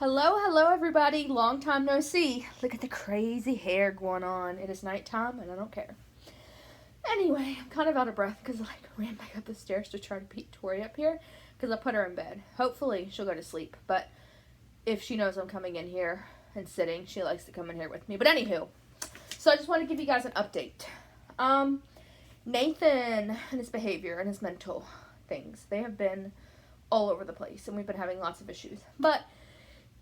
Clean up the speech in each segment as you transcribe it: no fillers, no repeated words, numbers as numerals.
Hello everybody. Long time no see. Look at the crazy hair going on. It is nighttime and I don't care. Anyway, I'm kind of out of breath because I ran back up the stairs to try to beat Tori up here because I put her in bed. Hopefully she'll go to sleep, but if she knows I'm coming in here and sitting, she likes to come in here with me. But anywho, so I just want to give you guys an update. Nathan and his behavior and his mental things, they have been all over the place and we've been having lots of issues. But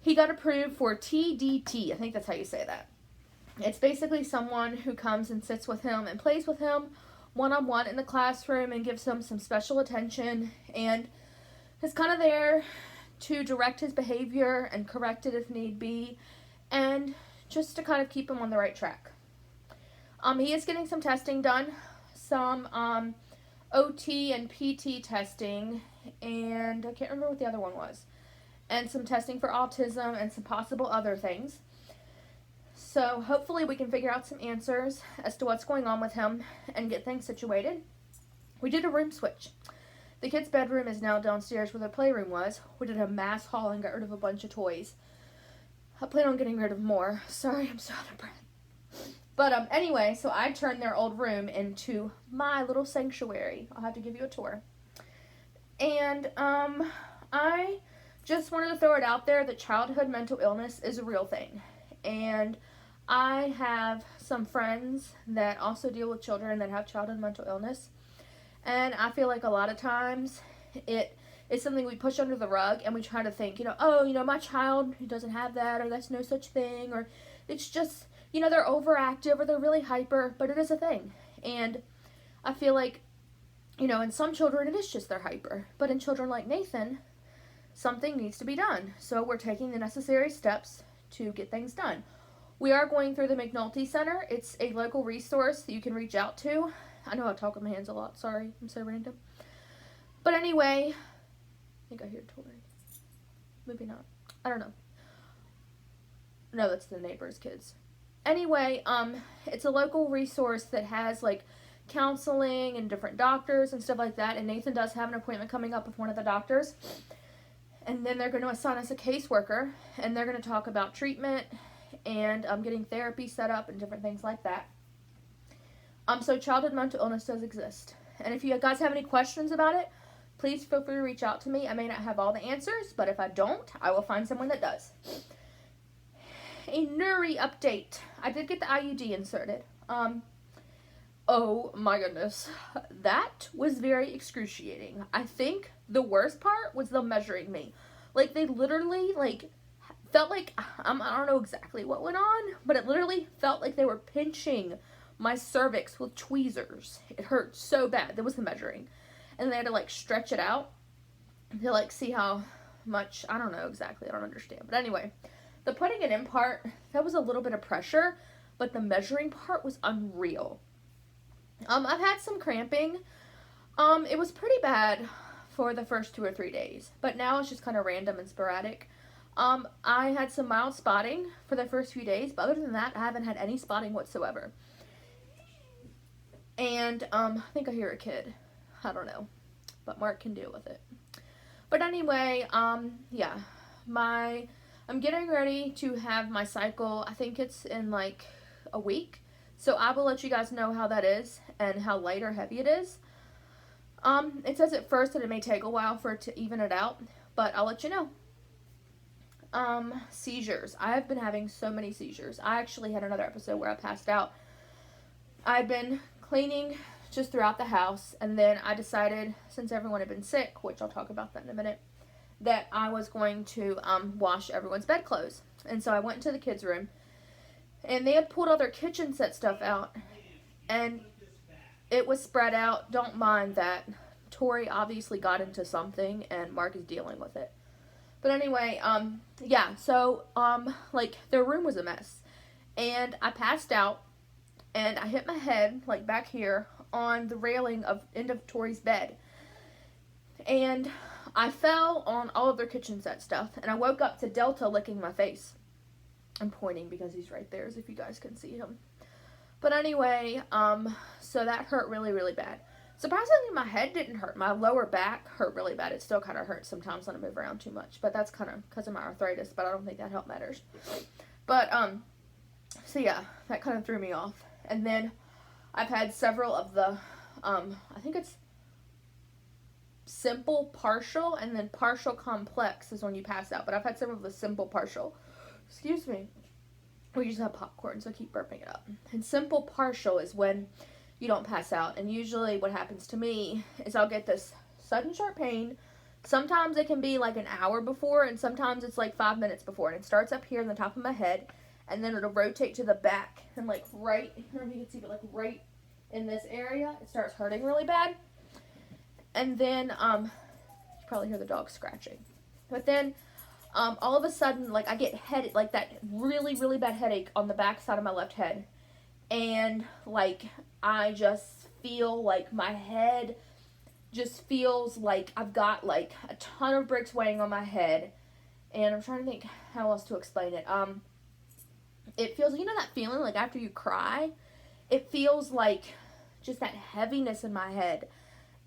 he got approved for TDT. I think that's how you say that. It's basically someone who comes and sits with him and plays with him one-on-one in the classroom and gives him some special attention and is kind of there to direct his behavior and correct it if need be and just to kind of keep him on the right track. He is getting some testing done, some OT and PT testing, and I can't remember what the other one was, and some testing for autism and some possible other things. So hopefully we can figure out some answers as to what's going on with him and get things situated. We did a room switch. The kid's bedroom is now downstairs where the playroom was. We did a mass haul and got rid of a bunch of toys. I plan on getting rid of more. Sorry, I'm so out of breath. But anyway, so I turned their old room into my little sanctuary. I'll have to give you a tour. And I just wanted to throw it out there that childhood mental illness is a real thing. And I have some friends that also deal with children that have childhood mental illness. And I feel like a lot of times it is something we push under the rug and we try to think, my child who doesn't have that, or that's no such thing, or it's just, they're overactive or they're really hyper, but it is a thing. And I feel like, in some children it is just they're hyper. But in children like Nathan, something needs to be done. So we're taking the necessary steps to get things done. We are going through the McNulty Center. It's a local resource that you can reach out to. I know I talk with my hands a lot. Sorry, I'm so random. But anyway, I think I hear Tori. Maybe not. I don't know. No, that's the neighbor's kids. Anyway, it's a local resource that has counseling and different doctors and stuff like that. And Nathan does have an appointment coming up with one of the doctors. And then they're going to assign us a caseworker, and they're going to talk about treatment and getting therapy set up and different things like that. So childhood mental illness does exist. And if you guys have any questions about it, please feel free to reach out to me. I may not have all the answers, but if I don't, I will find someone that does. A Nuri update. I did get the IUD inserted. Oh my goodness. That was very excruciating. I think the worst part was them measuring me. They literally, felt like, I don't know exactly what went on, but it literally felt like they were pinching my cervix with tweezers. It hurt so bad. That was the measuring. And they had to, stretch it out to, see how much, I don't know exactly. I don't understand. But anyway, the putting it in part, that was a little bit of pressure, but the measuring part was unreal. I've had some cramping. It was pretty bad for the first 2 or 3 days, but now it's just kind of random and sporadic. I had some mild spotting for the first few days, but other than that, I haven't had any spotting whatsoever. And, I think I hear a kid. I don't know, but Mark can deal with it. But anyway, yeah, I'm getting ready to have my cycle. I think it's in a week. So I will let you guys know how that is and how light or heavy it is. It says at first that it may take a while for it to even it out, but I'll let you know. Seizures. I have been having so many seizures. I actually had another episode where I passed out. I've been cleaning just throughout the house, and then I decided, since everyone had been sick, which I'll talk about that in a minute, that I was going to wash everyone's bedclothes. And so I went into the kids' room, and they had pulled all their kitchen set stuff out, and it was spread out. Don't mind that. Tori obviously got into something, and Mark is dealing with it. But anyway, yeah, so, their room was a mess. And I passed out, and I hit my head, back here, on the railing of end of Tori's bed. And I fell on all of their kitchen set stuff, and I woke up to Delta licking my face. I'm pointing because he's right there, as if you guys can see him. But anyway, so that hurt really, really bad. Surprisingly, my head didn't hurt. My lower back hurt really bad. It still kind of hurts sometimes when I move around too much, but that's kind of because of my arthritis, but I don't think that help matters. But, so yeah, that kind of threw me off. And then I've had several of the, I think it's simple partial, and then partial complex is when you pass out. But I've had several of the simple partial. Excuse me. We just have popcorn, so I keep burping it up. And simple partial is when you don't pass out. And usually what happens to me is I'll get this sudden sharp pain. Sometimes it can be like an hour before, and sometimes it's like 5 minutes before. And it starts up here in the top of my head, and then it'll rotate to the back. And like right, I don't know if you can see, but like right in this area, it starts hurting really bad. And then, you probably hear the dog scratching. But then, all of a sudden, like I get head, like that really, really bad headache on the back side of my left head. And like, I just feel like my head just feels like I've got like a ton of bricks weighing on my head. And I'm trying to think how else to explain it. It feels, you know that feeling like after you cry? It feels like just that heaviness in my head.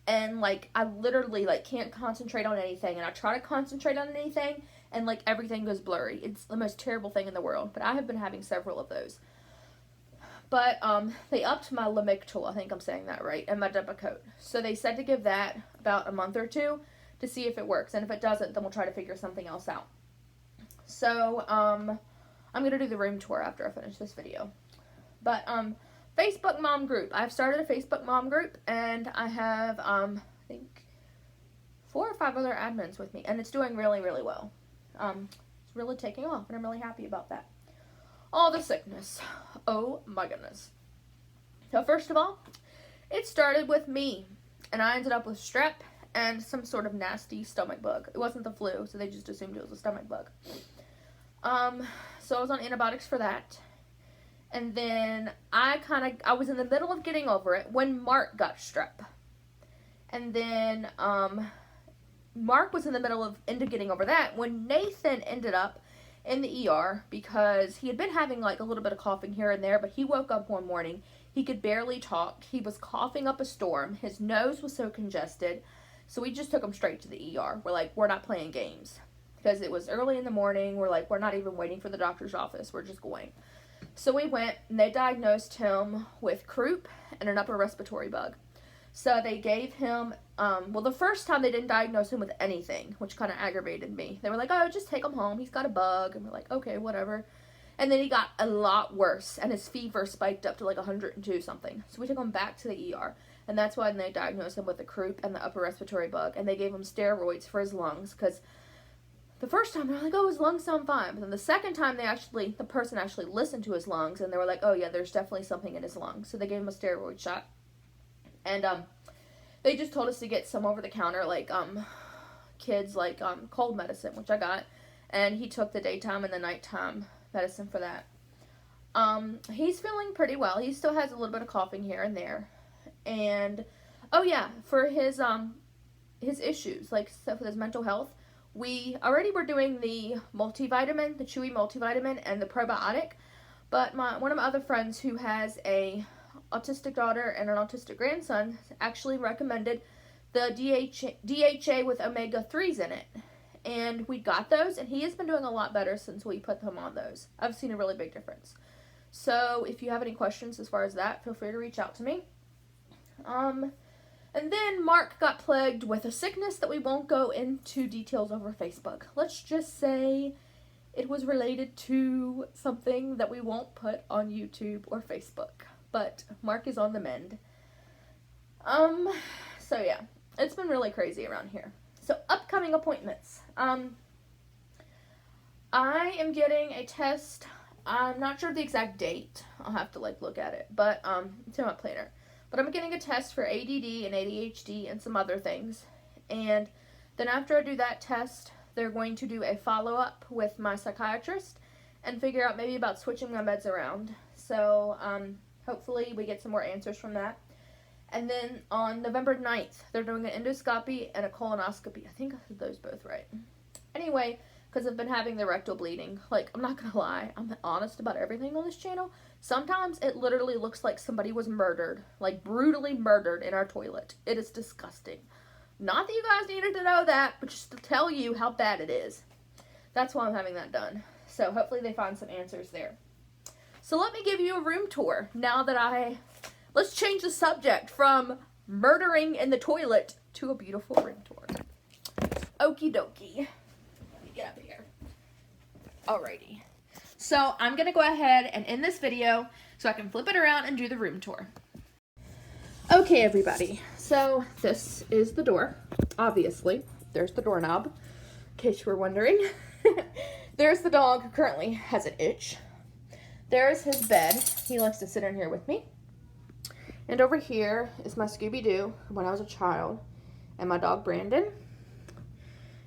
And like, I literally like can't concentrate on anything. And I try to concentrate on anything, and like everything goes blurry. It's the most terrible thing in the world. But I have been having several of those. But they upped my Lamictal, I think I'm saying that right, and my Depakote. So they said to give that about a month or two to see if it works. And if it doesn't, then we'll try to figure something else out. So I'm going to do the room tour after I finish this video. But Facebook mom group. I've started a Facebook mom group, and I have, I think, 4 or 5 other admins with me. And it's doing really, really well. It's really taking off, and I'm really happy about that. All the sickness. Oh my goodness. So first of all, it started with me, and I ended up with strep and some sort of nasty stomach bug. It wasn't the flu, so they just assumed it was a stomach bug. So I was on antibiotics for that. And then I was in the middle of getting over it when Mark got strep. And then Mark was in the middle of getting over that when Nathan ended up in the ER because he had been having like a little bit of coughing here and there, but he woke up one morning, he could barely talk, he was coughing up a storm, his nose was so congested, so we just took him straight to the ER. We're like, we're not playing games, because it was early in the morning. We're like, we're not even waiting for the doctor's office, we're just going. So we went, and they diagnosed him with croup and an upper respiratory bug. So they gave him, well, the first time they didn't diagnose him with anything, which kind of aggravated me. They were like, oh, just take him home. He's got a bug. And we're like, okay, whatever. And then he got a lot worse, and his fever spiked up to like 102 something. So we took him back to the ER, and that's why they diagnosed him with the croup and the upper respiratory bug. And they gave him steroids for his lungs, because the first time they were like, oh, his lungs sound fine. But then the second time the person actually listened to his lungs, and they were like, oh yeah, there's definitely something in his lungs. So they gave him a steroid shot. And they just told us to get some over the counter, like kids like cold medicine, which I got, and he took the daytime and the nighttime medicine for that. He's feeling pretty well. He still has a little bit of coughing here and there. And oh yeah, for his issues, like stuff with his mental health, we already were doing the multivitamin, the Chewy multivitamin, and the probiotic. But one of my other friends who has a autistic daughter and an autistic grandson actually recommended the DHA with omega-3s in it. And we got those, and he has been doing a lot better since we put him on those. I've seen a really big difference. So if you have any questions as far as that, feel free to reach out to me. And then Mark got plagued with a sickness that we won't go into details over Facebook. Let's just say it was related to something that we won't put on YouTube or Facebook. But Mark is on the mend. So yeah, it's been really crazy around here. So upcoming appointments. I am getting a test. I'm not sure of the exact date. I'll have to look at it, but it's in my planner. But I'm getting a test for ADD and ADHD and some other things. And then after I do that test, they're going to do a follow-up with my psychiatrist and figure out maybe about switching my meds around. So hopefully we get some more answers from that. And then on November 9th, they're doing an endoscopy and a colonoscopy. I think I said those both right. Anyway, because I've been having the rectal bleeding. Like, I'm not gonna lie, I'm honest about everything on this channel. Sometimes it literally looks like somebody was murdered, like brutally murdered in our toilet. It is disgusting. Not that you guys needed to know that, but just to tell you how bad it is. That's why I'm having that done. So hopefully they find some answers there. So let me give you a room tour now that let's change the subject from murdering in the toilet to a beautiful room tour. Okie dokie. Let me get up here. Alrighty. So I'm going to go ahead and end this video so I can flip it around and do the room tour. Okay, everybody. So this is the door, obviously. There's the doorknob, in case you were wondering. There's the dog who currently has an itch. There's his bed. He likes to sit in here with me. And over here is my Scooby-Doo when I was a child and my dog Brandon.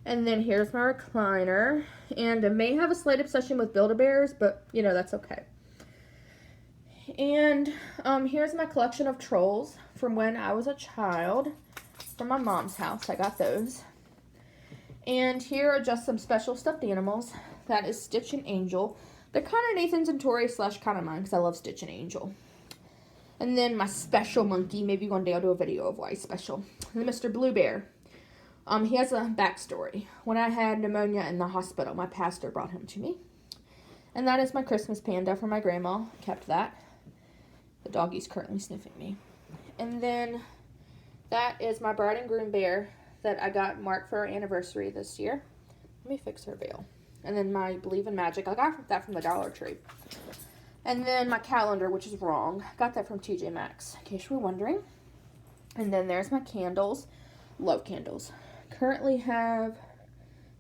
And then here's my recliner. And I may have a slight obsession with Build-A-Bears, but, you know, that's okay. And here's my collection of trolls from when I was a child from my mom's house. I got those. And here are just some special stuffed animals. That is Stitch and Angel. They're kind of Nathan's and Tori / kind of mine because I love Stitch and Angel. And then my special monkey. Maybe one day I'll do a video of why he's special. And then Mr. Blue Bear. He has a backstory. When I had pneumonia in the hospital, my pastor brought him to me. And that is my Christmas panda from my grandma. Kept that. The doggy's currently sniffing me. And then that is my bride and groom bear that I got Mark for our anniversary this year. Let me fix her veil. And then my Believe in Magic. I got that from the Dollar Tree. And then my calendar, which is wrong. Got that from TJ Maxx, in case you were wondering. And then there's my candles. Love candles. Currently have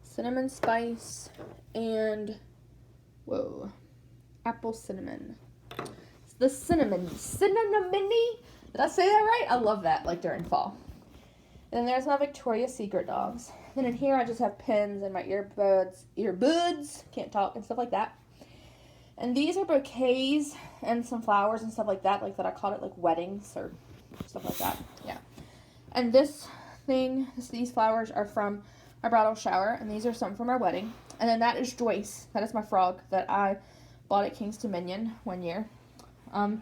cinnamon spice and, whoa, apple cinnamon. It's the cinnamon. Cinnamony. Did I say that right? I love that, like during fall. And then there's my Victoria's Secret dogs. Then in here I just have pins and my earbuds, can't talk, and stuff like that. And these are bouquets and some flowers and stuff like that I called it like weddings or stuff like that. Yeah. And this thing, these flowers are from my bridal shower, and these are some from our wedding. And then that is Joyce. That is my frog that I bought at King's Dominion one year. And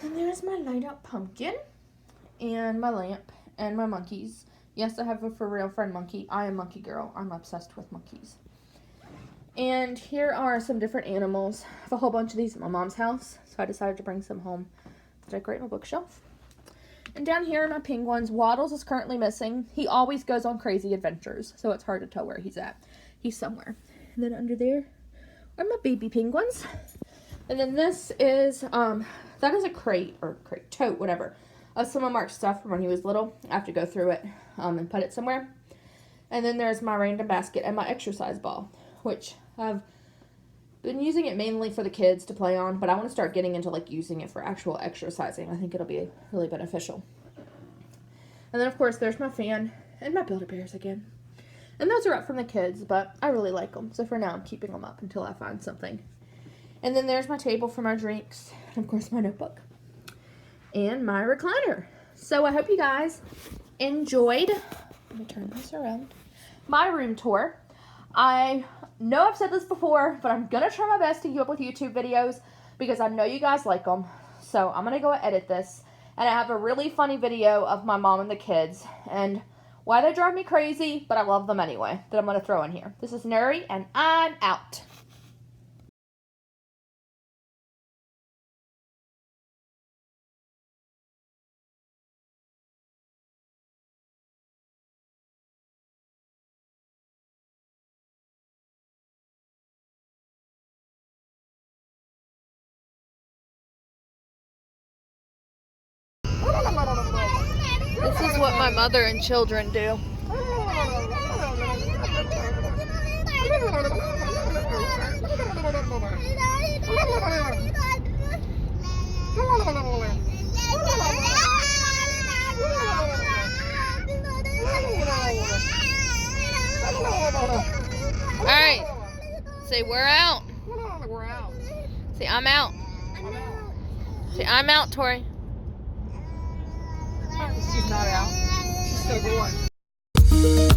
there's my light up pumpkin and my lamp and my monkeys. Yes, I have a for real friend monkey. I am monkey girl. I'm obsessed with monkeys. And here are some different animals. I have a whole bunch of these at my mom's house, so I decided to bring some home to decorate my bookshelf. And down here are my penguins. Waddles is currently missing. He always goes on crazy adventures, so it's hard to tell where he's at. He's somewhere. And then under there are my baby penguins. And then this is, that is a tote, whatever, of some of Mark's stuff from when he was little. I have to go through it and put it somewhere. And then there's my random basket and my exercise ball, which I've been using it mainly for the kids to play on, but I want to start getting into like using it for actual exercising. I think it'll be really beneficial. And then of course there's my fan and my Build-A-Bears again. And those are up from the kids, but I really like them. So for now I'm keeping them up until I find something. And then there's my table for my drinks, and of course my notebook. And my recliner. So I hope you guys enjoyed, let me turn this around, my room tour. I know I've said this before, but I'm going to try my best to keep up with YouTube videos because I know you guys like them. So I'm going to go edit this. And I have a really funny video of my mom and the kids and why they drive me crazy, but I love them anyway, that I'm going to throw in here. This is Nuri, and I'm out. This is what my mother and children do. All right. Say we're out. We're out. Say I'm out. Say I'm out, Tori. She's not out. She's still going.